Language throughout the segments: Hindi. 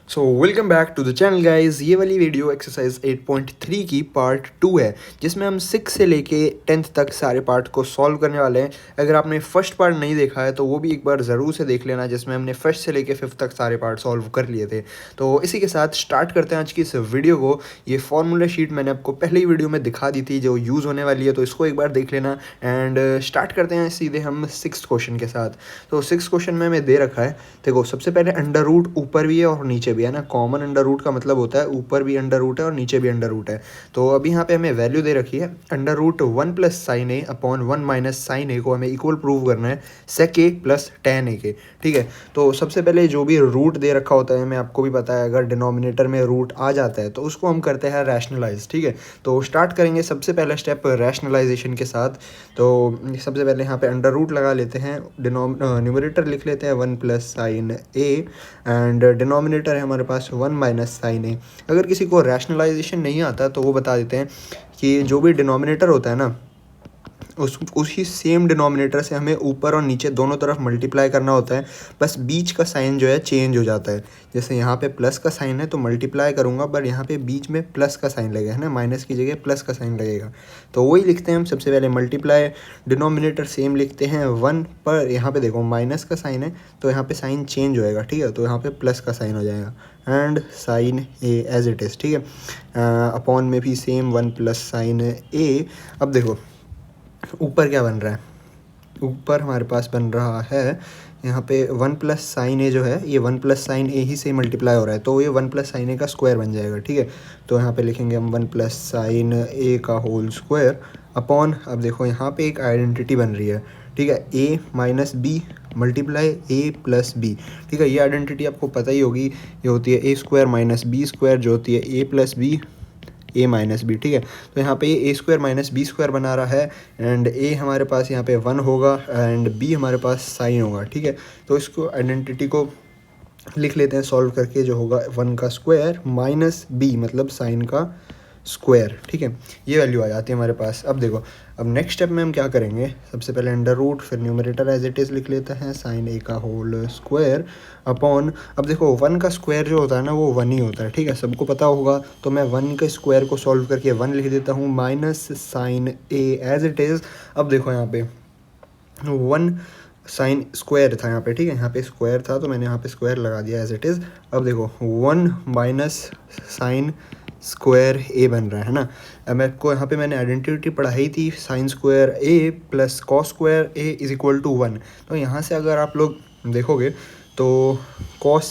So welcome back to the channel guys. ये वाली वीडियो एक्सरसाइज 8.3 की पार्ट 2 है, जिसमें हम 6 से लेके 10th तक सारे पार्ट को सॉल्व करने वाले हैं। अगर आपने फर्स्ट पार्ट नहीं देखा है तो वो भी एक बार ज़रूर से देख लेना, जिसमें हमने फर्स्ट से लेके 5th तक सारे पार्ट सॉल्व कर लिए थे। तो इसी के साथ स्टार्ट करते हैं आज की इस वीडियो को। ये फॉर्मूला शीट मैंने आपको पहले ही वीडियो में दिखा दी थी जो यूज़ होने वाली है, तो इसको एक बार देख लेना। एंड स्टार्ट करते हैं सीधे हम 6th क्वेश्चन के साथ। तो 6th क्वेश्चन में हमें दे रखा है, देखो सबसे पहले अंडर रूट ऊपर भी है और नीचे भी है ना। कॉमन अंडर रूट का मतलब होता है ऊपर भी अंडर रूट है और नीचे भी अंडर रूट है। तो अभी यहाँ पे हमें वैल्यू दे रखी है under root 1 plus sign A upon 1 minus sine A को हमें इक्वल प्रूव करना है सेक ए प्लस टेन ए के। ठीक है, तो सबसे पहले जो भी रूट दे रखा होता है, मैं आपको भी पता है, अगर डिनोमिनेटर में रूट आ जाता है तो उसको हम करते हैं रैशनलाइज। ठीक है, तो स्टार्ट करेंगे सबसे पहला स्टेप रैशनलाइजेशन के साथ। तो सबसे पहले यहाँ पे अंडर रूट लगा लेते हैं, न्यूमरेटर लिख लेते हैं 1 plus sign A and denominator है हमारे पास 1 माइनस साइन ए। अगर किसी को रैशनलाइजेशन नहीं आता तो वो बता देते हैं कि जो भी डिनोमिनेटर होता है ना, उसी सेम डिनोमिनेटर से हमें ऊपर और नीचे दोनों तरफ मल्टीप्लाई करना होता है। बस बीच का साइन जो है चेंज हो जाता है। जैसे यहाँ पे प्लस का साइन है तो मल्टीप्लाई करूँगा, बट यहाँ पे बीच में प्लस का साइन लगेगा, है ना, माइनस की जगह प्लस का साइन लगेगा। तो वही लिखते हैं हम सबसे पहले मल्टीप्लाई, डिनोमिनेटर सेम लिखते हैं 1, पर यहाँ पे देखो माइनस का साइन है तो यहाँ पे साइन चेंज होएगा। ठीक है, तो यहाँ पे प्लस का साइन हो जाएगा and sine A as it is. ठीक है, अपॉन में भी सेम 1 प्लस साइन ए। अब देखो ऊपर क्या बन रहा है, ऊपर हमारे पास बन रहा है यहाँ पे 1 प्लस साइन ए जो है, ये 1 प्लस साइन ए ही से मल्टीप्लाई हो रहा है, तो ये 1 प्लस साइन ए का स्क्वायर बन जाएगा। ठीक है, तो यहाँ पे लिखेंगे हम 1 प्लस साइन ए का होल स्क्वायर अपॉन, अब देखो यहाँ पे एक आइडेंटिटी बन रही है। ठीक है, ए माइनस बी मल्टीप्लाई ए प्लस बी। ठीक है, ये आइडेंटिटी आपको पता ही होगी, ये होती है ए स्क्वायर माइनस बी स्क्वायर, जो होती है ए प्लस बी ए माइनस बी। ठीक है, तो यहाँ पे ए स्क्वायर माइनस बी स्क्वायर बना रहा है एंड ए हमारे पास यहाँ पे 1 होगा एंड बी हमारे पास साइन होगा। ठीक है, तो इसको आइडेंटिटी को लिख लेते हैं सॉल्व करके, जो होगा 1 का स्क्वायर माइनस बी मतलब साइन का स्क्वायर। ठीक है, ये वैल्यू आ जाती है हमारे पास। अब देखो, अब नेक्स्ट स्टेप में हम क्या करेंगे, सबसे पहले अंडर रूट, फिर न्यूमरेटर एज इट इज़ लिख लेते हैं साइन ए का होल स्क्वायर अपॉन, अब देखो 1 का स्क्वायर जो होता है ना वो 1 ही होता है। ठीक है, सबको पता होगा, तो मैं 1 के स्क्वायर को सॉल्व करके 1 लिख देता हूँ minus sine A as it is. अब देखो यहाँ पे 1 साइन स्क्वायर था यहाँ पे। ठीक है, यहाँ पे स्क्वायर था तो मैंने यहाँ पे स्क्वायर लगा दिया एज इट इज़। अब देखो 1 माइनस साइन स्क्वायर ए बन रहा है ना। अब मेरे को यहाँ पे मैंने आइडेंटिटी पढ़ाई थी sine square A plus cos square A is equal to 1। तो यहाँ से अगर आप लोग देखोगे तो कॉस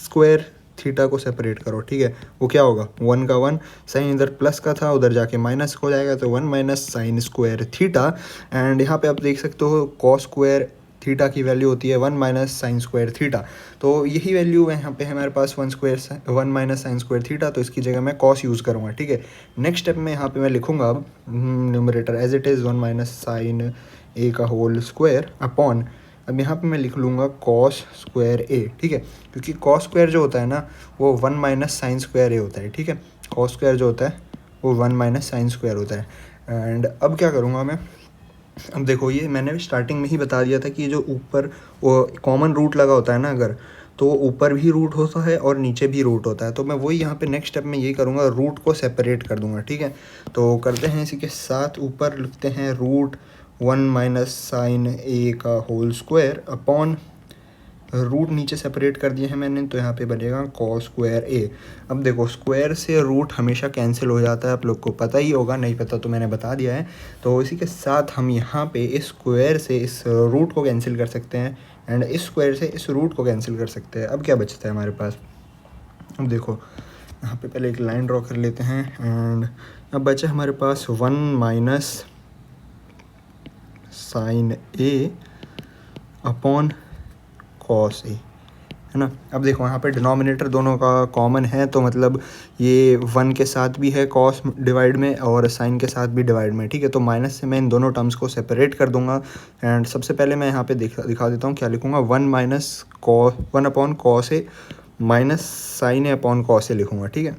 स्क्वायर थीटा को सेपरेट करो। ठीक है, वो क्या होगा 1 का 1, साइन इधर प्लस का था उधर जाके माइनस हो जाएगा, तो 1 minus sine square theta. And यहाँ पे आप देख सकते हो कॉस स्क्वायर थीटा की वैल्यू होती है 1 माइनस साइन स्क्वायर थीटा। तो यही वैल्यू यहाँ पे है हमारे पास 1 माइनस साइन स्क्वायर थीटा, तो इसकी जगह मैं कॉस यूज़ करूँगा। ठीक है, नेक्स्ट स्टेप में यहाँ पे मैं लिखूँगा अब numerator as it is 1 minus sine A का होल स्क्वायर अपॉन, अब यहाँ पे मैं लिख लूँगा कॉस स्क्वायर ए। ठीक है, क्योंकि कॉस स्क्वायर जो होता है ना वो 1 माइनस साइन स्क्वायर ए होता है। ठीक है, कॉस स्क्वायर जो होता है वो 1 माइनस साइन स्क्वायर होता है। एंड अब क्या करूँगा मैं, अब देखो ये मैंने स्टार्टिंग में ही बता दिया था कि जो ऊपर वो कॉमन रूट लगा होता है ना, अगर तो ऊपर भी रूट होता है और नीचे भी रूट होता है, तो मैं वही यहाँ पे नेक्स्ट स्टेप में ये करूँगा, रूट को सेपरेट कर दूँगा। ठीक है, तो करते हैं इसी के साथ, ऊपर लिखते हैं रूट 1 माइनस साइन ए का होल स्क्वायर अपॉन, रूट नीचे सेपरेट कर दिए हैं मैंने, तो यहाँ पे बनेगा कॉस स्क्वायर ए। अब देखो स्क्वायर से रूट हमेशा कैंसिल हो जाता है, आप लोग को पता ही होगा, नहीं पता तो मैंने बता दिया है। तो इसी के साथ हम यहाँ पे इस स्क्वायर से इस रूट को कैंसिल कर सकते हैं एंड इस स्क्वायर से इस रूट को कैंसिल कर सकते हैं। अब क्या बचता है हमारे पास, अब देखो यहाँ पे पहले एक लाइन ड्रॉ कर लेते हैं एंड अब बचा हमारे पास 1 minus sine A upon cos ए, है ना। अब देखो यहाँ पे डिनोमिनेटर दोनों का कॉमन है, तो मतलब ये 1 के साथ भी है कॉस डिवाइड में और साइन के साथ भी डिवाइड में। ठीक है, तो माइनस से मैं इन दोनों टर्म्स को सेपरेट कर दूंगा एंड सबसे पहले मैं यहाँ पे दिखा देता हूँ क्या लिखूँगा, 1 minus cos 1 upon cos A minus sine A upon cos ए लिखूँगा। ठीक है,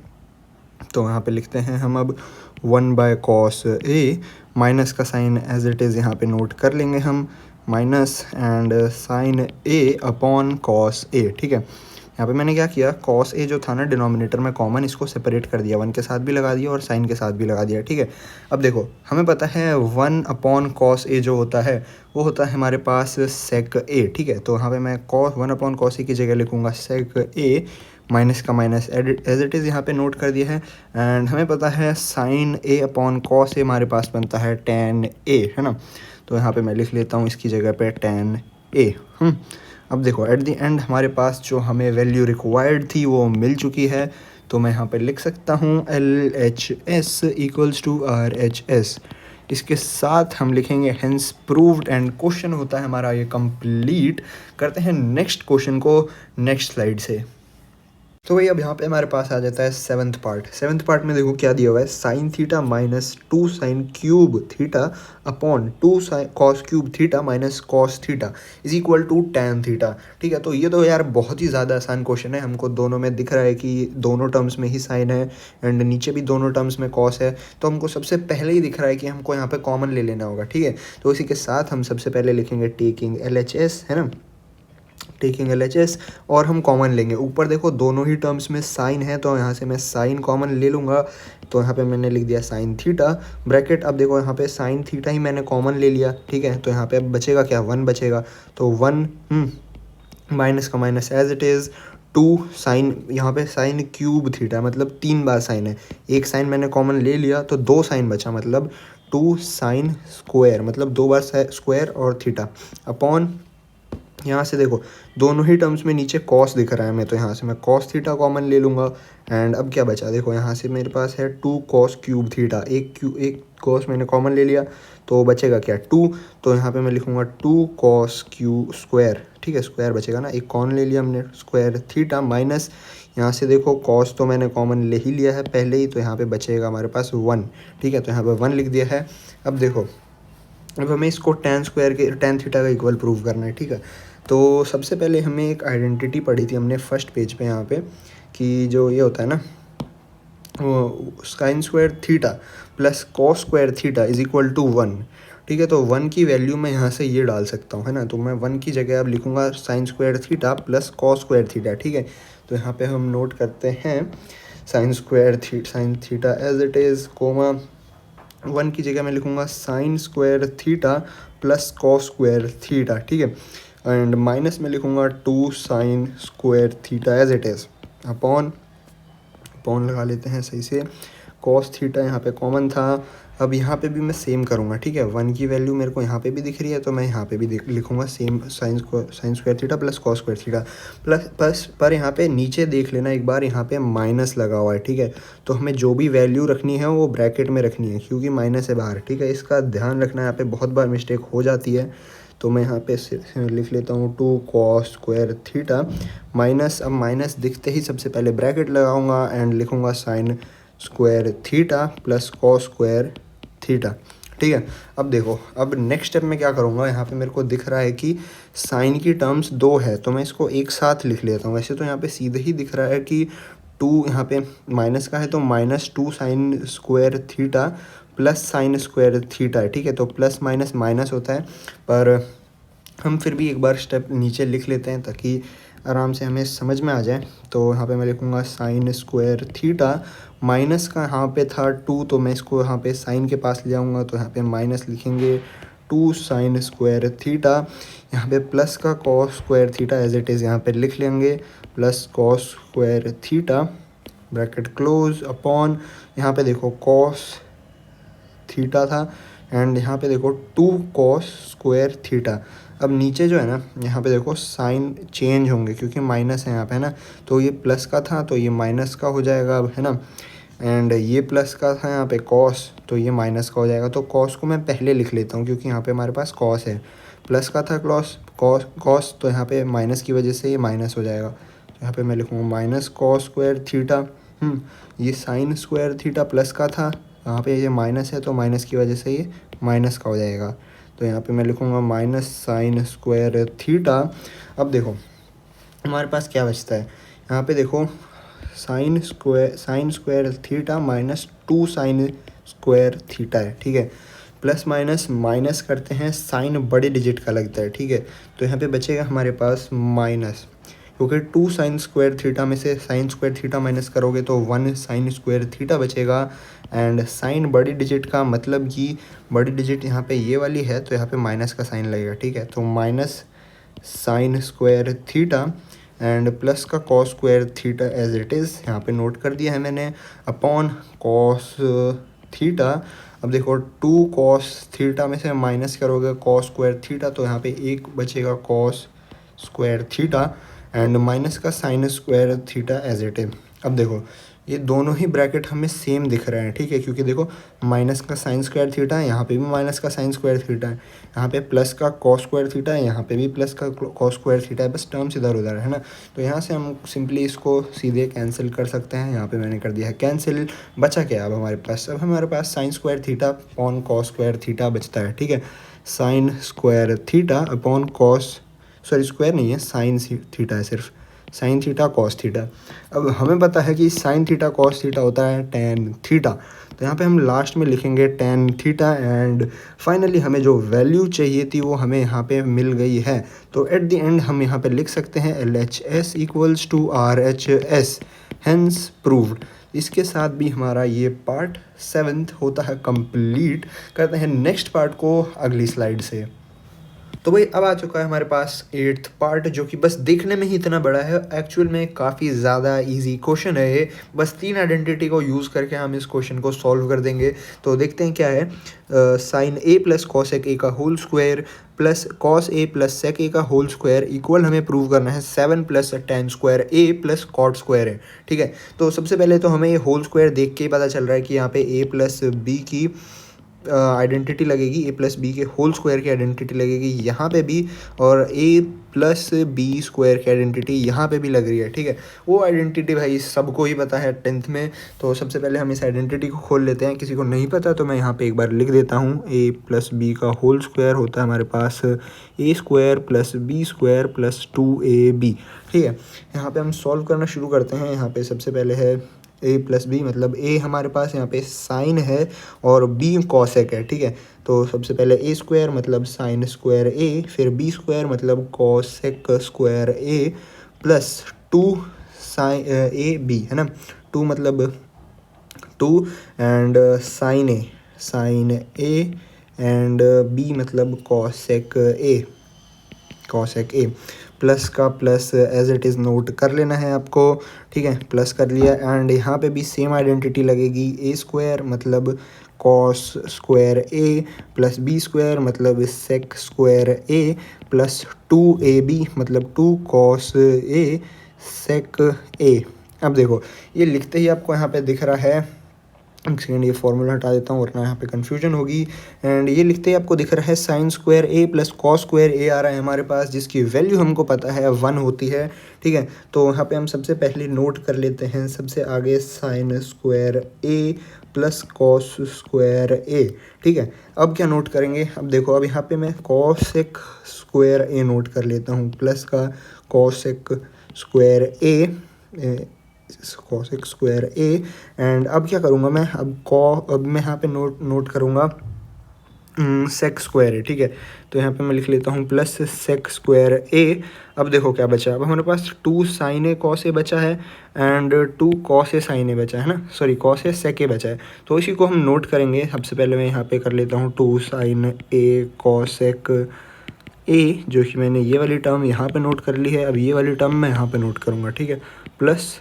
तो यहाँ पे लिखते हैं हम अब 1 बाय कॉस ए, माइनस का साइन एज इट इज़ यहाँ पे नोट कर लेंगे हम, minus and sine A upon cos A. ठीक है, यहाँ पे मैंने क्या किया, कॉस ए जो था ना डिनोमिनेटर में कॉमन, इसको सेपरेट कर दिया, 1 के साथ भी लगा दिया और साइन के साथ भी लगा दिया, ठीक है। अब देखो हमें पता है 1 अपॉन कॉस ए जो होता है वो होता है हमारे पास सेक ए, ठीक है। तो यहाँ पे मैं कॉस 1 अपॉन कॉस ए की जगह लिखूँगा सेक ए, माइनस का माइनस एज इट इज़ यहाँ पे नोट कर दिया है। एंड हमें पता है साइन ए अपॉन कॉस ए हमारे पास बनता है टेन ए, है ना। तो यहाँ पे मैं लिख लेता हूँ इसकी जगह पे टेन ए। अब देखो एट द एंड हमारे पास जो हमें वैल्यू रिक्वायर्ड थी वो मिल चुकी है। तो मैं यहाँ पे लिख सकता हूँ LHS इक्वल्स टू RHS। इसके साथ हम लिखेंगे हेंस प्रूव्ड, एंड क्वेश्चन होता है हमारा ये कंप्लीट। करते हैं नेक्स्ट क्वेश्चन को नेक्स्ट स्लाइड से। तो भाई अब यहाँ पे हमारे पास आ जाता है सेवन्थ पार्ट में देखो क्या दिया हुआ है, sine theta minus 2 sine cube theta upon 2 cos cube theta minus cos theta is equal to tan theta, ठीक है। तो ये तो यार बहुत ही ज़्यादा आसान क्वेश्चन है, हमको दोनों में दिख रहा है कि दोनों टर्म्स में ही साइन है एंड नीचे भी दोनों टर्म्स में कॉस है। तो हमको सबसे पहले ही दिख रहा है कि हमको यहाँ पे कॉमन ले लेना होगा, ठीक है। तो इसी के साथ हम सबसे पहले लिखेंगे टेकिंग LHS, है ना, टेकिंग LHS, और हम कॉमन लेंगे। ऊपर देखो दोनों ही टर्म्स में साइन है तो यहाँ से मैं साइन कॉमन ले लूँगा। तो यहाँ पे मैंने लिख दिया साइन थीटा ब्रैकेट। अब देखो यहाँ पे साइन थीटा ही मैंने कॉमन ले लिया, ठीक है। तो यहाँ पे अब बचेगा क्या, 1 बचेगा। तो 1 माइनस का minus as it is 2 sine, यहाँ पे साइन क्यूब थीटा मतलब 3 बार साइन है, एक साइन मैंने कॉमन ले लिया तो 2 साइन बचा, मतलब 2 साइन स्क्वायर, मतलब 2 बार स्क्वायर और थीटा अपॉन, यहाँ से देखो दोनों ही टर्म्स में नीचे कॉस दिख रहा है हमें, तो यहाँ से मैं कॉस थीटा कॉमन ले लूँगा। एंड अब क्या बचा, देखो यहाँ से मेरे पास है 2 कॉस क्यूब थीटा, एक कॉस मैंने कॉमन ले लिया तो बचेगा क्या 2। तो यहाँ पे मैं लिखूँगा 2 कॉस क्यू स्क्वायर, ठीक है, स्क्वायर बचेगा ना, एक कॉमन ले लिया हमने स्क्वायर थीटा माइनस, यहाँ से देखो कॉस तो मैंने कॉमन ले ही लिया है पहले ही, तो यहाँ पे बचेगा हमारे पास 1, ठीक है। तो यहाँ पे 1 लिख दिया है। अब देखो अब हमें इसको टेन थीटा का इक्वल प्रूव करना है, ठीक है। तो सबसे पहले हमें एक आइडेंटिटी पढ़ी थी हमने फर्स्ट पेज पे यहाँ पे, कि जो ये होता है ना वो sine square theta plus cos square theta is equal to 1, ठीक है। तो 1 की वैल्यू मैं यहाँ से ये डाल सकता हूँ, है ना। तो मैं 1 की जगह अब लिखूँगा sine square theta plus cos square theta, ठीक है। तो यहाँ पे हम नोट करते हैं sine theta as it is comma 1 की जगह मैं लिखूँगा sine square theta plus cos square theta, ठीक है। एंड माइनस में लिखूँगा 2 sine square theta as it is upon लगा लेते हैं सही से, कॉस थीटा यहाँ पे कॉमन था। अब यहाँ पे भी मैं सेम करूँगा, ठीक है। 1 की वैल्यू मेरे को यहाँ पे भी दिख रही है तो मैं यहाँ पे भी लिखूँगा same sign square theta plus cos square theta plus पर यहाँ पे नीचे देख लेना एक बार, यहाँ पे माइनस लगा हुआ है, ठीक है। तो हमें जो भी वैल्यू रखनी है वो ब्रैकेट में रखनी है क्योंकि माइनस है बाहर, ठीक है। इसका ध्यान रखना, यहाँ पे बहुत बार मिस्टेक हो जाती है। तो मैं यहाँ पे लिख लेता हूँ 2 कॉस स्क्वायर थीटा माइनस, अब माइनस दिखते ही सबसे पहले ब्रैकेट लगाऊंगा एंड लिखूंगा sign square theta plus cos square theta, ठीक है। अब देखो अब नेक्स्ट स्टेप में क्या करूँगा, यहाँ पे मेरे को दिख रहा है कि साइन की टर्म्स 2 है तो मैं इसको एक साथ लिख लेता हूँ। वैसे तो यहाँ पे सीधे ही दिख रहा है कि 2 यहाँ पे माइनस का है तो -2 sine square theta plus sign square theta है, ठीक है। तो प्लस माइनस माइनस होता है, पर हम फिर भी एक बार स्टेप नीचे लिख लेते हैं ताकि आराम से हमें समझ में आ जाए। तो यहाँ पे मैं लिखूँगा साइन स्क्वायर थीटा, माइनस का यहाँ पे था 2 तो मैं इसको यहाँ पे साइन के पास ले आऊँगा तो यहाँ पे माइनस लिखेंगे 2 साइन स्क्वायर थीटा, यहाँ पे प्लस का cos square theta as it is यहाँ पे लिख लेंगे plus cos square theta bracket close upon, यहाँ पे देखो कॉस थीटा था एंड यहाँ पे देखो 2 कॉस स्क्वायर थीटा। अब नीचे जो है ना यहाँ पे देखो साइन चेंज होंगे क्योंकि माइनस है यहाँ पे, है ना। तो ये प्लस का था तो ये माइनस का हो जाएगा अब, है ना। एंड ये प्लस का था यहाँ पे कॉस तो ये माइनस का हो जाएगा। तो कॉस को मैं पहले लिख लेता हूँ क्योंकि यहाँ पे हमारे पास कॉस है, प्लस का था कॉस तो यहाँ पे माइनस की वजह से ये माइनस हो जाएगा। तो यहाँ पे मैं लिखूँगा माइनस कॉस स्क्वायर थीटा, ये साइन स्क्वायर थीटा प्लस का था, यहाँ पे ये माइनस है तो माइनस की वजह से ये माइनस का हो जाएगा। तो यहाँ पे मैं लिखूँगा माइनस साइन स्क्वायर थीटा। अब देखो हमारे पास क्या बचता है, यहाँ पे देखो sign square theta minus 2 sine square theta है, ठीक है। प्लस माइनस माइनस करते हैं, साइन बड़े डिजिट का लगता है, ठीक है। तो यहाँ पे बचेगा हमारे पास माइनस, क्योंकि 2 साइन स्क्वायर थीटा में से साइन स्क्वायर थीटा माइनस करोगे तो 1 साइन स्क्वायर थीटा बचेगा। एंड साइन बड़ी डिजिट का मतलब कि बड़ी डिजिट यहाँ पे ये वाली है तो यहाँ पे माइनस का साइन लगेगा, ठीक है। तो minus sine square theta and plus का cos square theta as it is यहाँ पे नोट कर दिया है मैंने, अपॉन कॉस थीटा। अब देखो 2 कॉस थीटा में से माइनस करोगे कॉस स्क्वायर थीटा तो यहाँ पे एक बचेगा cos square theta and minus का sine square theta as it is. अब देखो ये दोनों ही ब्रैकेट हमें सेम दिख रहे हैं, ठीक है, क्योंकि देखो माइनस का साइन स्क्वायर थीटा है, यहाँ पे भी माइनस का साइन स्क्वायर थीटा है, यहाँ पे प्लस का कॉस स्क्वायर थीटा है, यहाँ पे भी प्लस का कॉस स्क्वायर थीटा है, बस टर्म्स इधर उधर है ना। तो यहाँ से हम सिंपली इसको सीधे कैंसिल कर सकते हैं। यहाँ पे मैंने कर दिया है कैंसिल। बचा क्या अब हमारे पास, अब हमारे पास sine square theta upon cos square theta बचता है, ठीक है। Sine square theta upon cos, sorry square नहीं है, साइन थीटा है सिर्फ, साइन थीटा कॉस थीटा। अब हमें पता है कि साइन थीटा कॉस थीटा होता है टेन थीटा, तो यहाँ पे हम लास्ट में लिखेंगे टेन थीटा एंड फाइनली हमें जो वैल्यू चाहिए थी वो हमें यहाँ पे मिल गई है। तो एट द एंड हम यहाँ पे लिख सकते हैं LHS equals to RHS, hence proved. इसके साथ भी हमारा ये पार्ट 7th होता है कंप्लीट। करते हैं नेक्स्ट पार्ट को अगली स्लाइड से। तो भाई अब आ चुका है हमारे पास 8th पार्ट, जो कि बस देखने में ही इतना बड़ा है, एक्चुअल में काफ़ी ज़्यादा इजी क्वेश्चन है ये। बस 3 आइडेंटिटी को यूज़ करके हम इस क्वेश्चन को सॉल्व कर देंगे। तो देखते हैं क्या है। Sine a plus cosec a का whole square plus cos A plus sec a का होल स्क्वायर इक्वल हमें प्रूव करना है 7 प्लस टेन स्क्वायर ए प्लस कॉट स्क्वायर है, ठीक है। तो सबसे पहले तो हमें ये होल स्क्वायर देख के ही पता चल रहा है कि यहाँ पे ए प्लस बी की आइडेंटिटी लगेगी, ए प्लस बी के होल स्क्वायर की आइडेंटिटी लगेगी यहाँ पे भी, और ए प्लस बी स्क्वायर की आइडेंटिटी यहाँ पे भी लग रही है, ठीक है। वो आइडेंटिटी भाई सबको ही पता है 10th में। तो सबसे पहले हम इस आइडेंटिटी को खोल लेते हैं, किसी को नहीं पता तो मैं यहाँ पे एक बार लिख देता हूँ। ए प्लस बी का होल स्क्वायर होता है हमारे पास A square plus B square plus 2ab, ठीक है। यहाँ पे हम सॉल्व करना शुरू करते हैं। यहाँ पे सबसे पहले है ए प्लस बी, मतलब ए हमारे पास यहाँ पे साइन है और बी कॉसेक है, ठीक है। तो सबसे पहले ए स्क्वायर मतलब साइन स्क्वायर ए, फिर बी स्क्वायर मतलब cosec square A plus 2 sine A B, है ना। 2 मतलब 2 and sine A and B मतलब कॉसेक ए प्लस का plus as it is note कर लेना है आपको, ठीक है। प्लस कर लिया एंड यहाँ पे भी सेम आइडेंटिटी लगेगी। ए स्क्वायर मतलब कॉस स्क्वायर ए प्लस बी स्क्वायर मतलब सेक स्क्वायर ए प्लस 2ab मतलब 2 कॉस ए सेक ए। अब देखो ये लिखते ही आपको यहाँ पे दिख रहा है, एक सेकेंड ये फॉर्मूला हटा देता हूँ वरना यहाँ पे कन्फ्यूजन होगी। एंड ये लिखते ही आपको दिख रहा है साइन स्क्वायर ए प्लस कॉस स्क्वायर ए आ रहा है हमारे पास, जिसकी वैल्यू हमको पता है 1 होती है, ठीक है। तो यहाँ पे हम सबसे पहले नोट कर लेते हैं सबसे आगे sign square A plus cos square A, ठीक है। अब क्या नोट करेंगे, अब देखो अब यहाँ पे मैं कॉसेक स्क्वायर ए नोट कर लेता हूँ प्लस का cosec square A cosec square A and अब क्या करूँगा मैं, अब मैं यहाँ पे नोट करूँगा सेक स्क्वायर ए, ठीक है। तो यहाँ पे मैं लिख लेता हूँ प्लस सेक स्क्वायर ए। अब देखो क्या बचा, अब हमारे पास 2 साइन ए कॉस ए बचा है एंड 2 कॉस ए साइन ए बचा है ना, सॉरी कॉस ए सेक ए बचा है। तो इसी को हम नोट करेंगे। सबसे पहले मैं यहाँ पे कर लेता हूँ 2 साइन ए कॉसेक ए, जो कि मैंने ये वाली टर्म यहाँ पे नोट कर ली है। अब ये वाली टर्म मैं यहाँ पे नोट करूँगा, ठीक है, प्लस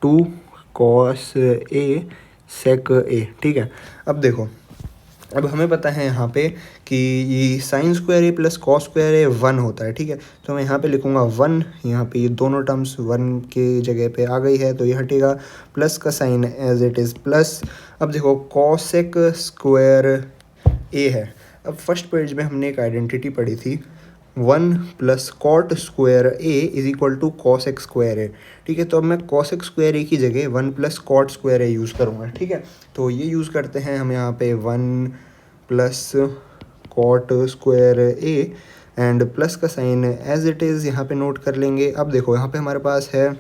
2 कॉस ए सेक ए, ठीक है। अब देखो अब हमें पता है यहाँ पे कि ये साइन स्क्वायर ए प्लस कॉस स्क्वायर ए 1 होता है, ठीक है। तो मैं यहाँ पे लिखूँगा 1, यहाँ पे ये दोनों टर्म्स 1 के जगह पे आ गई है तो ये हटेगा, प्लस का sine as it is plus. अब देखो कॉसेक स्क्वायर ए है। अब फर्स्ट पेज में हमने एक आइडेंटिटी पढ़ी थी 1 plus cot square A is equal to cosec square A, ठीक है। तो अब मैं कॉसेक स्क्वायर ए की जगह 1 plus cot square A use करूँगा, ठीक है। तो ये यूज़ करते हैं हम यहाँ पे 1 plus cot square A and plus का साइन एज इट इज़ यहाँ पे नोट कर लेंगे। अब देखो यहाँ पे हमारे पास है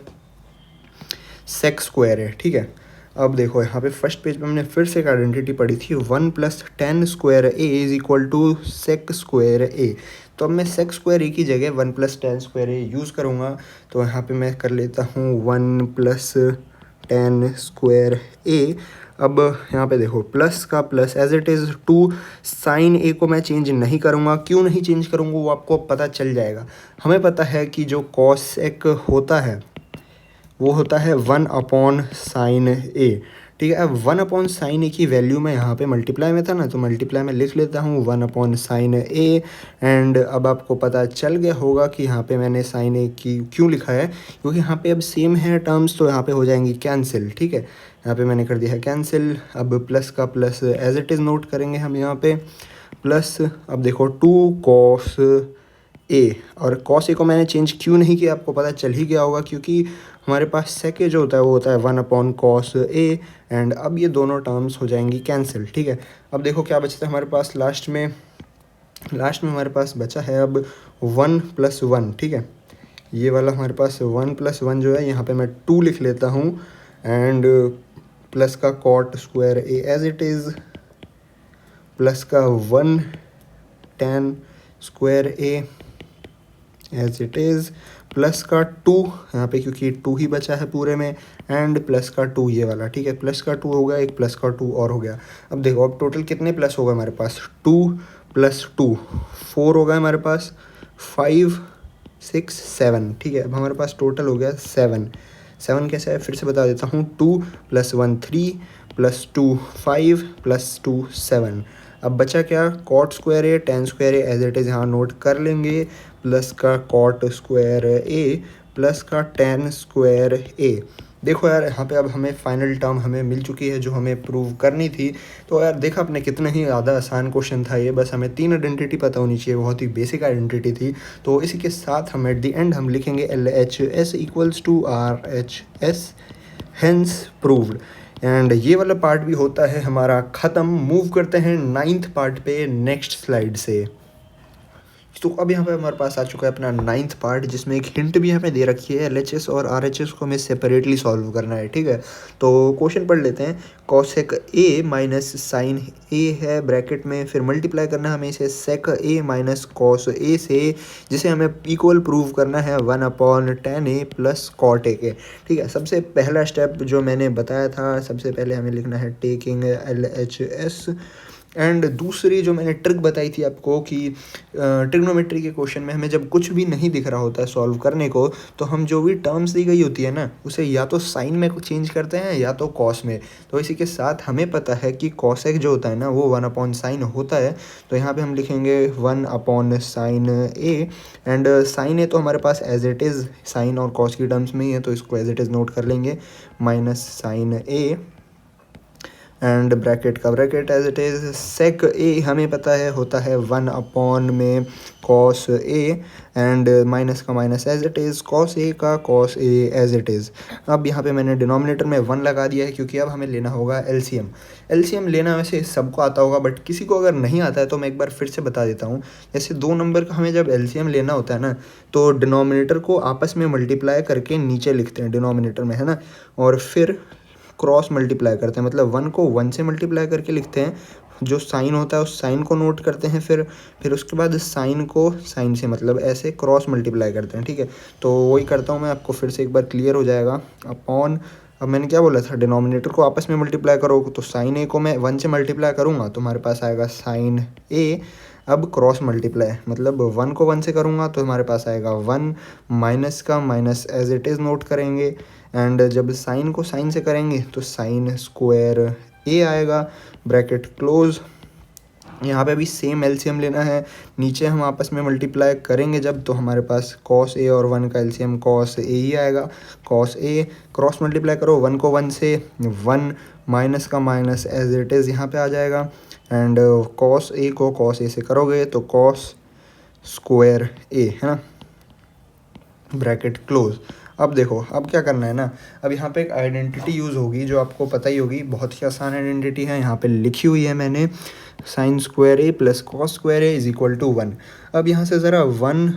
सेक स्क्वायर है, ठीक है। अब देखो यहाँ पे फर्स्ट पेज पे हमने फिर से एक आइडेंटिटी पढ़ी थी 1 plus tan square A is equal to sec square A. तो अब मैं सेक स्क्वायर ए की जगह 1 + tan स्क्वायर ए यूज़ करूँगा। तो यहाँ पे मैं कर लेता हूँ 1 + tan स्क्वायर ए। अब यहाँ पे देखो प्लस का plus as it is 2, sine A को मैं चेंज नहीं करूँगा। क्यों नहीं चेंज करूँगा वो आपको पता चल जाएगा। हमें पता है कि जो कॉसेक होता है वो होता है 1/sin ए, ठीक है। अब 1/sin ए की वैल्यू मैं यहाँ पे मल्टीप्लाई में था ना, तो मल्टीप्लाई में लिख लेता हूँ 1/sin ए। एंड अब आपको पता चल गया होगा कि यहाँ पे मैंने साइन ए की क्यों लिखा है, क्योंकि यहाँ पे अब सेम है टर्म्स, तो यहाँ पे हो जाएंगी कैंसिल, ठीक है। यहाँ पे मैंने कर दिया है कैंसिल। अब प्लस का plus as it is note करेंगे हम यहाँ पे प्लस। अब देखो 2 cos ए, और cos ए को मैंने चेंज क्यों नहीं किया आपको पता चल ही गया होगा, क्योंकि हमारे पास सेक ए जो होता है वो होता है 1/cos ए। एंड अब ये दोनों टर्म्स हो जाएंगी कैंसिल, ठीक है। अब देखो क्या बचता है हमारे पास लास्ट में हमारे पास बचा है अब 1 + 1, ठीक है। ये वाला हमारे पास 1 + 1 जो है यहाँ पे मैं 2 लिख लेता हूँ। एंड प्लस का cot square A as it is, plus का 1 tan square A as it is, plus का 2 यहाँ पे क्योंकि 2 ही बचा है पूरे में, एंड प्लस का 2 ये वाला, ठीक है। प्लस का 2 हो गया, एक प्लस का 2 और हो गया। अब देखो अब टोटल कितने प्लस हो गए हमारे पास, 2 + 2 4 हो गए हमारे पास, 5 6 7, ठीक है। अब हमारे पास टोटल हो गया 7 कैसे है फिर से बता देता हूँ, 2 + 1 3 + 2 5 + 2 7। अब बचा क्या, cot square A tan square A as it is यहाँ नोट कर लेंगे, प्लस का cot स्क्वायर ए प्लस का tan स्क्वायर ए। देखो यार यहाँ पे अब हमें फाइनल टर्म हमें मिल चुकी है जो हमें प्रूव करनी थी। तो यार देखा आपने कितना ही ज़्यादा आसान क्वेश्चन था ये, बस हमें 3 आइडेंटिटी पता होनी चाहिए, बहुत ही बेसिक आइडेंटिटी थी। तो इसी के साथ हम एट द एंड हम लिखेंगे LHS = RHS, hence proved. And ये वाला पार्ट भी होता है हमारा ख़त्म। मूव करते हैं 9th पार्ट पे नेक्स्ट स्लाइड से। तो अब यहाँ पे हमारे पास आ चुका है अपना 9th पार्ट, जिसमें एक हिंट भी हमें दे रखी है। LHS और RHS को हमें सेपरेटली सॉल्व करना है, ठीक है। तो क्वेश्चन पढ़ लेते हैं। कॉसेक ए माइनस साइन ए है ब्रैकेट में, फिर मल्टीप्लाई करना है हमें इसे सेक ए माइनस कॉस ए से, जिसे हमें इक्वल प्रूव करना है 1/tan A plus cot A के, ठीक है। सबसे पहला स्टेप जो मैंने बताया था, सबसे पहले हमें लिखना है टेकिंग LHS। एंड दूसरी जो मैंने ट्रिक बताई थी आपको कि ट्रिग्नोमेट्री के क्वेश्चन में हमें जब कुछ भी नहीं दिख रहा होता है सॉल्व करने को, तो हम जो भी टर्म्स दी गई होती है ना, उसे या तो साइन में चेंज करते हैं या तो कॉस में। तो इसी के साथ हमें पता है कि कॉसेक जो होता है ना वो 1/sin होता है। तो यहाँ पे हम लिखेंगे 1/sin ए। एंड साइन ए तो हमारे पास एज इट इज़ साइन और कॉस की टर्म्स में ही है, तो इसको एज इट इज़ नोट कर लेंगे -sin ए। एंड ब्रैकेट का bracket as it is, sec A हमें पता है होता है 1/ में कॉस ए, एंड माइनस का minus as it is, cos A का cos A as it is. अब यहाँ पे मैंने डिनोमिनेटर में 1 लगा दिया है, क्योंकि अब हमें लेना होगा एलसीएम लेना वैसे सबको आता होगा, बट किसी को अगर नहीं आता है तो मैं एक बार फिर से बता देता हूँ। जैसे 2 नंबर का हमें जब एलसीएम लेना होता है ना, तो डिनोमिनेटर को आपस में मल्टीप्लाई करके नीचे लिखते हैं डिनोमिनेटर में, है ना, और फिर क्रॉस मल्टीप्लाई करते हैं, मतलब 1 को 1 से मल्टीप्लाई करके लिखते हैं। जो साइन होता है उस साइन को नोट करते हैं, फिर उसके बाद साइन को साइन से मतलब ऐसे क्रॉस मल्टीप्लाई करते हैं, ठीक है। तो वही करता हूँ मैं, आपको फिर से एक बार क्लियर हो जाएगा। अपॉन, अब मैंने क्या बोला था, डिनोमिनेटर को आपस में मल्टीप्लाई करो, तो साइन ए को मैं 1 से मल्टीप्लाई करूँगा तो हमारे पास आएगा साइन ए। अब क्रॉस मल्टीप्लाई मतलब 1 को 1 से करूँगा तो हमारे पास आएगा 1, माइनस का minus as it is note करेंगे। एंड जब साइन को साइन से करेंगे तो साइन स्क्वायर ए आएगा, ब्रैकेट क्लोज। यहाँ पे भी सेम एलसीएम लेना है, नीचे हम आपस में मल्टीप्लाई करेंगे जब, तो हमारे पास कॉस ए और 1 का एलसीएम कॉस ए ही आएगा। कॉस ए क्रॉस मल्टीप्लाई करो 1 को 1 से, 1 माइनस का माइनस एज इट इज़ यहाँ पे आ जाएगा। एंड कॉस ए को कॉस ए से करोगे तो कॉस स्क्वायर ए, है ना, ब्रैकेट क्लोज। अब देखो अब क्या करना है ना, अब यहाँ पे एक आइडेंटिटी यूज़ होगी जो आपको पता ही होगी, बहुत ही आसान आइडेंटिटी है, यहाँ पे लिखी हुई है मैंने, sine square A plus cos square A is equal to 1। अब यहाँ से ज़रा 1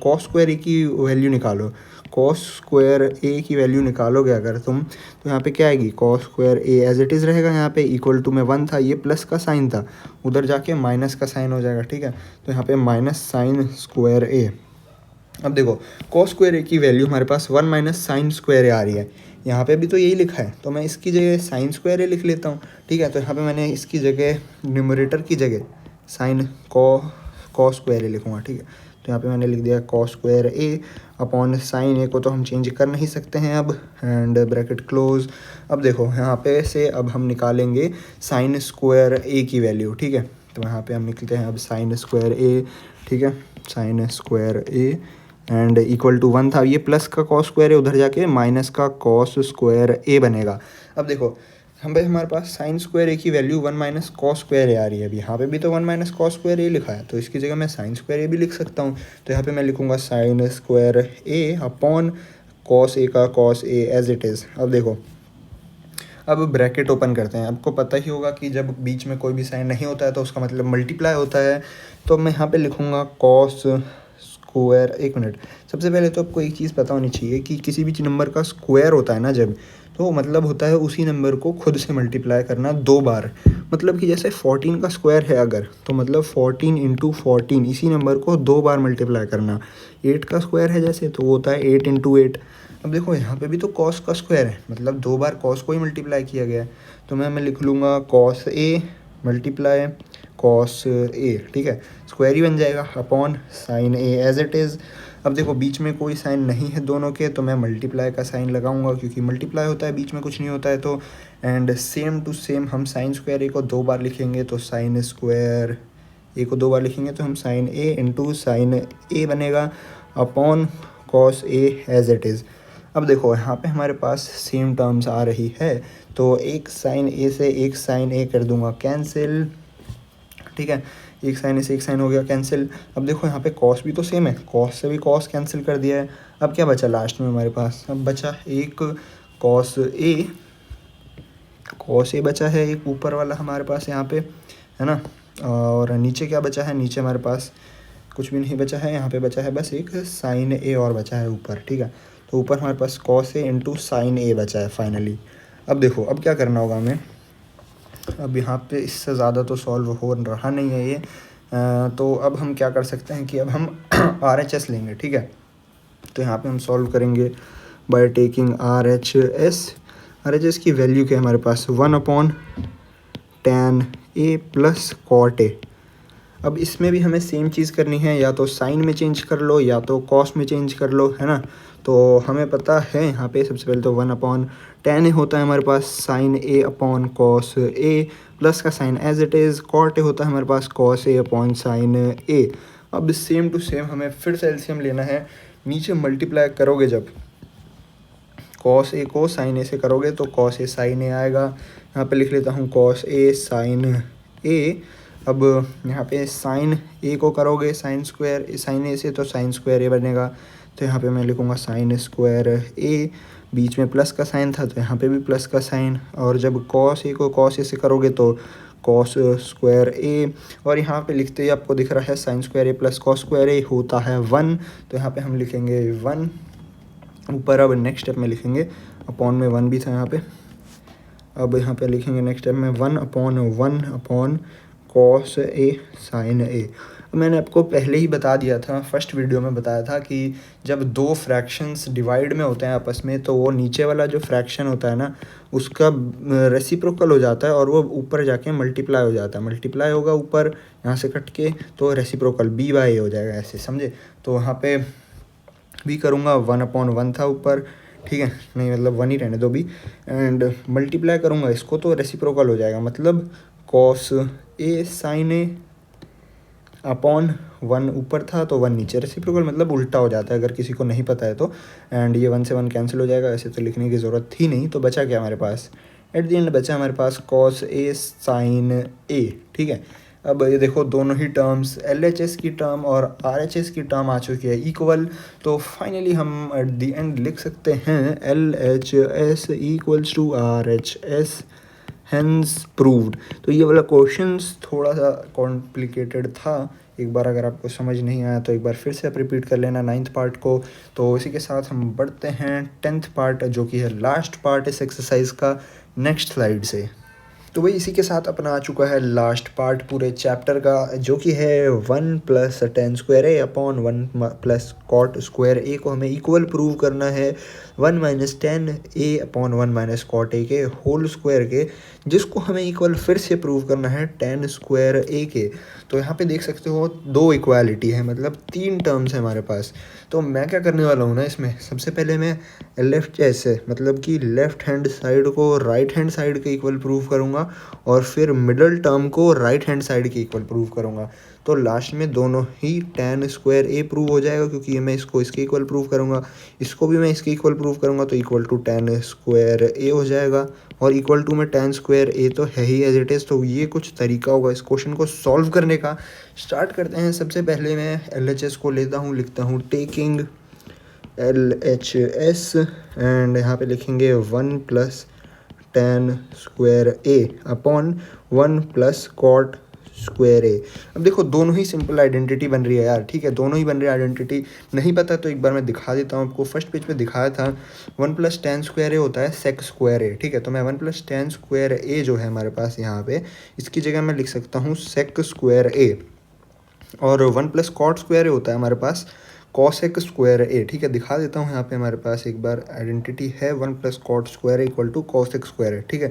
कॉस स्क्वायर ए की वैल्यू निकालो। कॉस स्क्वायर ए की वैल्यू निकालोगे अगर तुम, तो यहाँ पे क्या आएगी, cos square A as it is रहेगा, यहाँ पे इक्वल टू में 1 था, ये प्लस का साइन था, उधर जाके माइनस का साइन हो जाएगा, ठीक है। तो यहाँ पे माइनस साइन स्क्वायर ए। अब देखो कॉस स्क्वायर ए की वैल्यू हमारे पास 1 माइनस साइन स्क्वायर ए आ रही है, यहाँ पे भी तो यही लिखा है, तो मैं इसकी जगह साइन स्क्वायर ए लिख लेता हूँ, ठीक है। तो यहाँ पे मैंने इसकी जगह न्यूमरेटर की जगह साइन कॉस स्क्वायर ए लिखूँगा, ठीक है। तो यहाँ पे मैंने लिख दिया cos square A upon sine A को तो हम चेंज कर नहीं सकते हैं अब, एंड ब्रैकेट क्लोज। अब देखो यहाँ पे से अब हम निकालेंगे साइन स्क्वायर ए की वैल्यू, ठीक है। तो यहाँ पे हम निकलते हैं अब साइन स्क्वायर ए, ठीक है, sine square A and equal to 1 था, ये प्लस का कॉस स्क्वायर है, उधर जाके माइनस का कॉस स्क्वायर ए बनेगा। अब देखो हमारे पास साइन स्क्वायर ए की वैल्यू 1 माइनस कॉस स्क्वायर ए आ रही है, अभी यहाँ पे भी तो 1 माइनस कॉस स्क्वायर ए लिखा है, तो इसकी जगह मैं साइन स्क्वायर ए भी लिख सकता हूँ। तो यहाँ पे मैं लिखूँगा sine square A upon cos A का cos A as it is. अब देखो अब ब्रैकेट ओपन करते हैं, आपको पता ही होगा कि जब बीच में कोई भी साइन नहीं होता है तो उसका मतलब मल्टीप्लाई होता है। तो मैं यहाँ पे लिखूँगा कॉस स्क्वायर, एक मिनट, सबसे पहले तो आपको एक चीज़ पता होनी चाहिए कि किसी भी नंबर का स्क्वायर होता है ना जब, तो मतलब होता है उसी नंबर को खुद से मल्टीप्लाई करना 2 बार। मतलब कि जैसे 14 का स्क्वायर है अगर, तो मतलब 14 इंटू 14 इसी नंबर को 2 बार मल्टीप्लाई करना। 8 का स्क्वायर है जैसे, तो वो होता है 8 इंटू 8। अब देखो यहाँ पे भी तो कॉस का स्क्वायर है, मतलब 2 बार कॉस को ही मल्टीप्लाई किया गया है। तो मैं लिख लूँगा cos A multiply cos A, ठीक है, स्क्वायर ही बन जाएगा upon sine A as it is. अब देखो बीच में कोई साइन नहीं है दोनों के, तो मैं मल्टीप्लाई का साइन लगाऊंगा क्योंकि मल्टीप्लाई होता है, बीच में कुछ नहीं होता है। तो एंड सेम टू सेम हम साइन स्क्वायर ए को 2 बार लिखेंगे, तो साइन स्क्वायर ए को 2 बार लिखेंगे तो हम sine A into sine A बनेगा upon cos A as it is. अब देखो यहाँ पे हमारे पास सेम टर्म्स आ रही है, तो एक साइन ए से एक साइन ए कर दूंगा कैंसिल, ठीक है, एक साइन से एक साइन हो गया कैंसिल। अब देखो यहाँ पे कॉस भी तो सेम है, कॉस से भी कॉस कैंसिल कर दिया है। अब क्या बचा लास्ट में हमारे पास, अब बचा एक कॉस ए बचा है, एक ऊपर वाला हमारे पास यहाँ पे है ना। और नीचे क्या बचा है, नीचे हमारे पास कुछ भी नहीं बचा है, यहाँ पे बचा है बस एक साइन ए और बचा है ऊपर, ठीक है। तो ऊपर हमारे पास कॉस ए इंटू साइन ए बचा है फाइनली। अब देखो अब क्या करना होगा हमें, अब यहाँ पे इससे ज़्यादा तो सॉल्व हो रहा नहीं है ये, तो अब हम क्या कर सकते हैं कि अब हम RHS लेंगे, ठीक है। तो यहाँ पे हम सॉल्व करेंगे बाय टेकिंग RHS की वैल्यू क्या है हमारे पास 1 upon tan A plus cot A. अब इसमें भी हमें सेम चीज़ करनी है, या तो साइन में चेंज कर लो या तो कॉस में चेंज कर लो, है ना। तो हमें पता है यहाँ पे सबसे पहले तो 1 अपॉन tan ए होता है हमारे पास sine A upon cos A, plus का sine as it is, cot A होता है हमारे पास cos A upon sine A. अब सेम टू सेम हमें फिर से एलसीएम लेना है, नीचे मल्टीप्लाई करोगे जब कॉस ए को साइन ए से करोगे तो कॉस ए साइन ए आएगा। यहाँ पे लिख लेता हूँ कॉस ए साइन ए। अब यहाँ पे साइन ए को करोगे साइन ए से तो साइन स्क्वायर ए बनेगा, तो यहाँ पे मैं लिखूँगा साइन स्क्वायर ए, बीच में प्लस का साइन था तो यहाँ पे भी प्लस का साइन, और जब कॉस ए को कॉस ए से करोगे तो कॉस स्क्वायर ए, और यहाँ पे लिखते ही आपको दिख रहा है साइन स्क्वायर ए प्लस कॉस स्क्वायर ए होता है 1, तो यहाँ पे हम लिखेंगे 1 ऊपर। अब नेक्स्ट स्टेप में लिखेंगे, अपॉन में 1 भी था यहाँ पे, अब यहाँ पे लिखेंगे नेक्स्ट स्टेप में 1 अपॉन कॉस ए साइन ए। मैंने आपको पहले ही बता दिया था, फर्स्ट वीडियो में बताया था कि जब 2 फ्रैक्शंस डिवाइड में होते हैं आपस में, तो वो नीचे वाला जो फ्रैक्शन होता है ना उसका रेसिप्रोकल हो जाता है और वो ऊपर जाके मल्टीप्लाई हो जाता है, मल्टीप्लाई होगा ऊपर यहाँ से कट के, तो रेसिप्रोकल b/a हो जाएगा, ऐसे समझे। तो वहाँ पे भी करूँगा 1 अपॉन 1 था ऊपर, ठीक है, नहीं मतलब 1 ही रहने दो भी, एंड मल्टीप्लाई करूँगा इसको तो रेसिप्रोकल हो जाएगा, मतलब cos A sign A upon 1 ऊपर था तो 1 नीचे, रेसिप्रोकल मतलब उल्टा हो जाता है अगर किसी को नहीं पता है तो। एंड ये 1 से 1 कैंसिल हो जाएगा, ऐसे तो लिखने की ज़रूरत थी नहीं। तो बचा क्या हमारे पास, एट द एंड बचा हमारे पास कॉस ए साइन ए, ठीक है। अब ये देखो दोनों ही टर्म्स LHS की टर्म और RHS की टर्म आ चुकी है इक्वल, तो फाइनली हम एट द एंड लिख सकते हैं LHS equals to RHS, hence proved. तो ये वाला क्वेश्चंस थोड़ा सा कॉम्प्लिकेटेड था, एक बार अगर आपको समझ नहीं आया तो एक बार फिर से आप रिपीट कर लेना 9th पार्ट को। तो इसी के साथ हम बढ़ते हैं 10th पार्ट जो कि है लास्ट पार्ट इस एक्सरसाइज का, नेक्स्ट स्लाइड से। तो भाई इसी के साथ अपना आ चुका है लास्ट पार्ट पूरे चैप्टर का, जो कि है 1 plus tan square A upon 1 plus cot square A को हमें इक्वल प्रूव करना है 1 minus tan A upon 1 minus cot A के होल स्क्वायर के, जिसको हमें इक्वल फिर से प्रूव करना है टेन स्क्वायर ए के। तो यहाँ पे देख सकते हो दो इक्वालिटी है, मतलब 3 टर्म्स है हमारे पास। तो मैं क्या करने वाला हूँ ना, इसमें सबसे पहले मैं लेफ्ट ऐसे मतलब कि लेफ्ट हैंड साइड को राइट हैंड साइड के इक्वल प्रूव करूँगा और फिर मिडल टर्म को राइट हैंड साइड के इक्वल प्रूव करूँगा। तो लास्ट में दोनों ही टेन स्क्वायर ए प्रूव हो जाएगा, क्योंकि ये मैं इसको इसके इक्वल प्रूव करूँगा, इसको भी मैं इसके इक्वल प्रूव करूँगा, तो इक्वल टू टेन स्क्वायर ए हो जाएगा। और इक्वल टू में टेन स्क्वायर ए तो है ही एज इट इज़। तो ये कुछ तरीका होगा इस क्वेश्चन को सॉल्व करने का। स्टार्ट करते हैं। सबसे पहले मैं LHS को लेता हूँ, लिखता हूँ टेकिंग LHS एंड यहाँ पे लिखेंगे 1 plus tan square A upon 1 plus cot square ए। अब देखो दोनों ही सिंपल आइडेंटिटी बन रही है यार, ठीक है, दोनों ही बन रही है आइडेंटिटी। नहीं पता तो एक बार मैं दिखा देता हूँ आपको। फर्स्ट पेज पे दिखाया था 1 प्लस टेन स्क्वायर ए होता है सेक स्क्वायर ए, ठीक है। तो मैं 1 प्लस टेन स्क्वायर ए जो है हमारे पास यहाँ पे, इसकी जगह मैं लिख सकता हूँ सेक स्क्वायर ए। और 1 प्लस कॉट स्क्वायर ए होता है हमारे पास कॉसेक स्क्वायर ए, ठीक है। दिखा देता हूँ यहाँ पे हमारे पास एक बार आइडेंटिटी है 1 plus cot square A equal to cosec square A, ठीक है।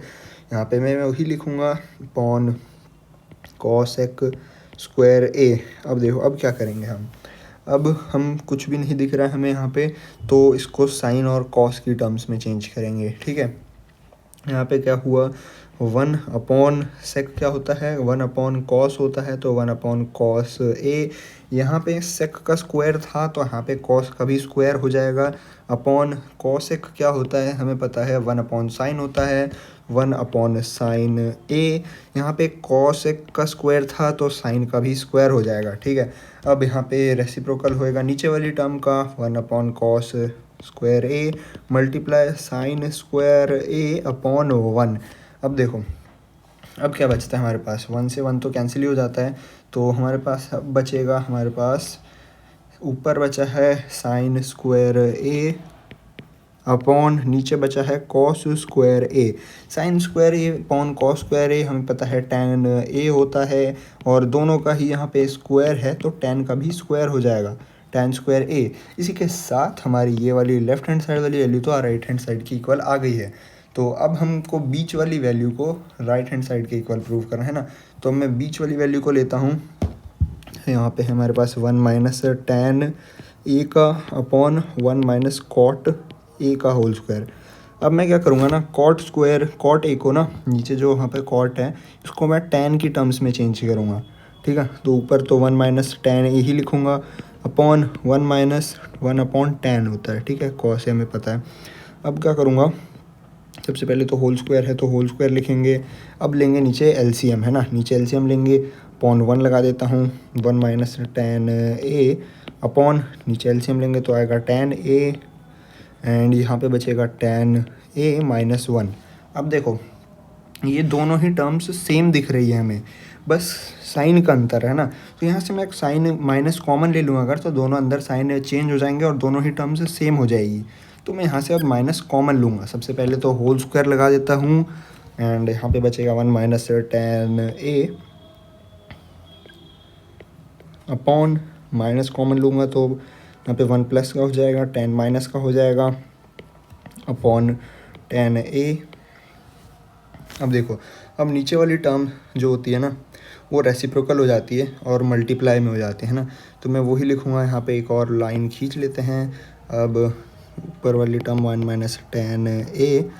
यहाँ पे मैं वही लिखूँगा पॉन कॉसेक स्क्वायर ए। अब देखो अब क्या करेंगे अब हम कुछ भी नहीं दिख रहा है हमें यहाँ पे, तो इसको साइन और कॉस की टर्म्स में चेंज करेंगे, ठीक है। यहाँ पे क्या हुआ 1 अपॉन सेक क्या होता है 1 अपॉन कॉस होता है, तो 1 अपॉन कॉस ए। यहाँ पे सेक का स्क्वायर था तो यहाँ पे कॉस का भी स्क्वायर हो जाएगा। अपॉन कॉसेक क्या होता है हमें पता है 1 अपॉन साइन होता है, 1 अपॉन साइन ए। यहाँ पे कॉसेक का स्क्वायर था तो साइन का भी स्क्वायर हो जाएगा, ठीक है। अब यहाँ पे रेसिप्रोकल होएगा नीचे वाली टर्म का 1 upon cos square A multiply sign square A upon 1। अब देखो अब क्या बचता है हमारे पास, 1 से 1 तो कैंसिल ही हो जाता है। तो हमारे पास अब बचेगा, हमारे पास ऊपर बचा है साइन स्क्वायर ए अपॉन नीचे बचा है cos square A. Sign square A upon cos square ए हमें पता है टैन ए होता है, और दोनों का ही यहाँ पे स्क्वायर है तो टैन का भी स्क्वायर हो जाएगा, टैन स्क्वायर ए। इसी के साथ हमारी ये वाली लेफ्ट हैंड साइड वाली वैल्यू तो राइट हैंड साइड की इक्वल आ गई है। तो अब हमको बीच वाली वैल्यू को राइट हैंड साइड के इक्वल प्रूव करना है ना। तो मैं बीच वाली वैल्यू को लेता हूँ, यहाँ पे हमारे पास 1 माइनस टैन ए का अपॉन 1 माइनस कॉट ए का होल स्क्वायर। अब मैं क्या करूँगा ना, कॉट स्क्वायर कॉट ए को ना नीचे जो वहाँ पे कॉट है इसको मैं टैन की टर्म्स में चेंज करूँगा, ठीक है। तो ऊपर तो 1 माइनस टैन ए ही लिखूँगा अपॉन 1 माइनस 1 अपॉन टैन होता है, ठीक है, कॉस हमें पता है। अब क्या करूँगा, सबसे पहले तो होल स्क्वायर है तो होल स्क्वायर लिखेंगे। अब लेंगे नीचे LCM है ना, नीचे LCM लेंगे, अपॉन 1 लगा देता हूँ 1 माइनस टैन ए अपॉन नीचे LCM लेंगे तो आएगा टैन ए एंड यहाँ पे बचेगा टैन ए माइनस 1। अब देखो ये दोनों ही टर्म्स सेम दिख रही है हमें, बस साइन का अंतर है ना। तो यहाँ से मैं एक साइन माइनस कॉमन ले लूँगा अगर, तो दोनों अंदर साइन चेंज हो जाएंगे और दोनों ही टर्म्स सेम हो जाएगी। तो मैं यहाँ से अब माइनस कॉमन लूँगा। सबसे पहले तो होल स्क्वायर लगा देता हूँ एंड यहाँ पे बचेगा 1 minus tan A upon minus common लूँगा तो यहाँ पे 1 प्लस का हो जाएगा, टैन माइनस का हो जाएगा अपॉन टैन ए। अब देखो अब नीचे वाली टर्म जो होती है ना वो रेसिप्रोकल हो जाती है और मल्टीप्लाई में हो जाती है ना। तो मैं वही लिखूँगा, यहाँ पे एक और लाइन खींच लेते हैं। अब ऊपर वाली term 1 minus tan A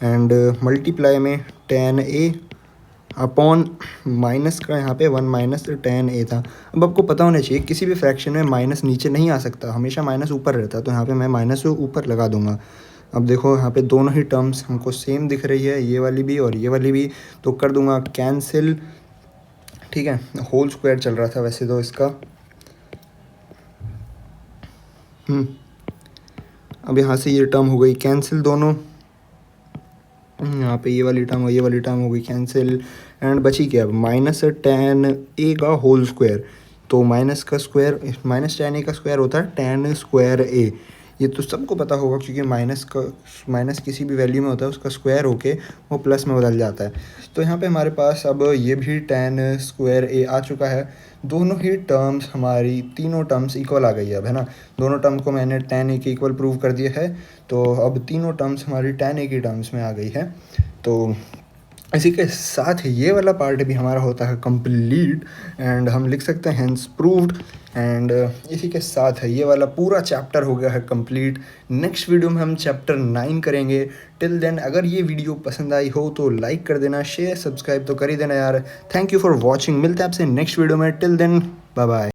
and multiply में टैन ए अपॉन माइनस का यहाँ पे 1 माइनस टैन ए था। अब आपको पता होना चाहिए किसी भी फ्रैक्शन में माइनस नीचे नहीं आ सकता, हमेशा माइनस ऊपर रहता है। तो यहाँ पे मैं माइनस ऊपर लगा दूंगा। अब देखो यहाँ पे दोनों ही टर्म्स हमको सेम दिख रही है, ये वाली भी और ये वाली भी, तो कर दूंगा कैंसिल, ठीक है। होल स्क्वायर चल रहा था वैसे तो इसका। अब यहाँ से ये टर्म हो गई कैंसिल दोनों, यहाँ पे ये वाली टर्म और ये वाली टर्म हो गई कैंसिल एंड बची क्या अब माइनस टैन ए का होल स्क्वायर। तो माइनस का स्क्वायर माइनस tan a का स्क्वायर होता है tan स्क्वायर a। ये तो सबको पता होगा क्योंकि माइनस किसी भी वैल्यू में होता है, उसका स्क्वायर होके वो प्लस में बदल जाता है। तो यहाँ पे हमारे पास अब ये भी tan स्क्वायर a आ चुका है। दोनों ही टर्म्स हमारी तीनों टर्म्स इक्वल आ गई है अब, है ना। दोनों टर्म को मैंने tan a के इक्वल प्रूव कर दिया है, तो अब तीनों टर्म्स हमारी tan a की टर्म्स में आ गई है। तो इसी के साथ ये वाला पार्ट भी हमारा होता है कंप्लीट एंड हम लिख सकते हैं हेंस प्रूव्ड। एंड इसी के साथ ये वाला पूरा चैप्टर हो गया है कंप्लीट। नेक्स्ट वीडियो में हम चैप्टर 9 करेंगे। टिल देन अगर ये वीडियो पसंद आई हो तो लाइक कर देना, शेयर सब्सक्राइब तो कर ही देना यार। Thank you for watching. मिलते हैं आपसे नेक्स्ट वीडियो में। Till then bye bye.